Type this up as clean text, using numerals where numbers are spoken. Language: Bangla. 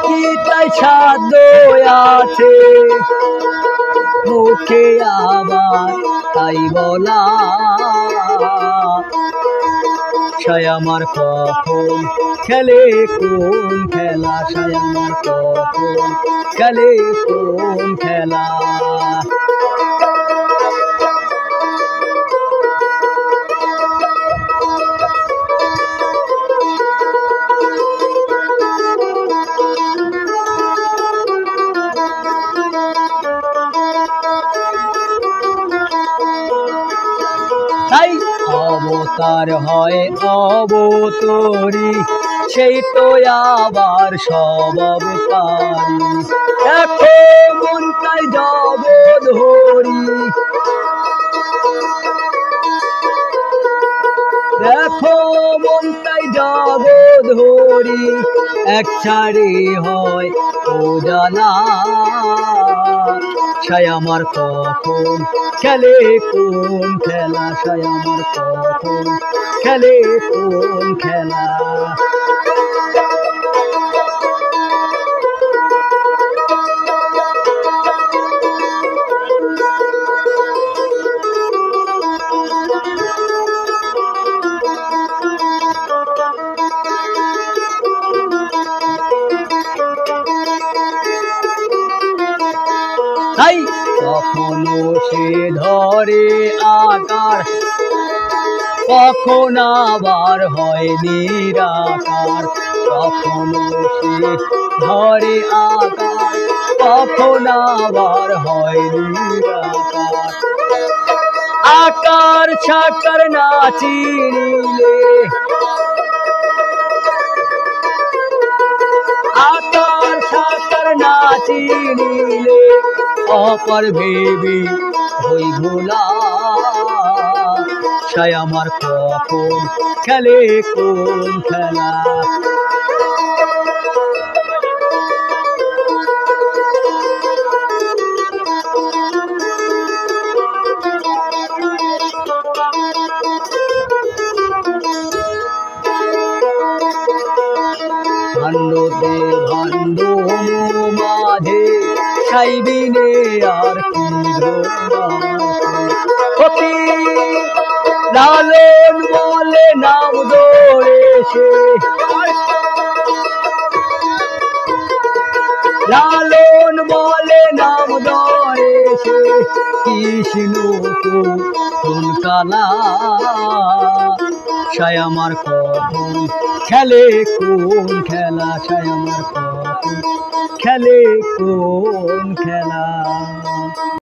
কি তাই সাধ্য আছে মুখে আবার তাই বলা, সাই আমার কখন খেলে কোন খেলা, সাই আমার কখন খেলে কোন খেলা। তাই অবতার হয় অবতরী, সেই তো আবার সব অবতারী। দেখো মন তাই যাব ধরি, দেখো মন তাই যাব ধরি, এক ছাড়ে হয় ও জানা, সাই আমার কখন খেলে কোন খেলা, সাই আমার কখন খেলে কোন খেলা। তাই কখনো সে ধরে আকার, কখন আবার হয় নিরাকার, কখনো সে ধরে আকার, কখন আবার হয় নিরাকার। আকার সাকার না চিনিলে, আকার সাকার না চিনিলে, অপর ভেবে হই ভোলা, সাই আমার কখন খেলে কোন খেলা। ভাণ্ডতে ভাণ্ড মাঝে সাইবিনে আর কি অতি লালন বলে নাম ধরে সে, লালন বলে নাম ধরে সে, কৃষ্ণ কোন কালা, সাই আমার কখন খেলে কোন খেলা, সাই আমার কখন খেলে কোন খেলা।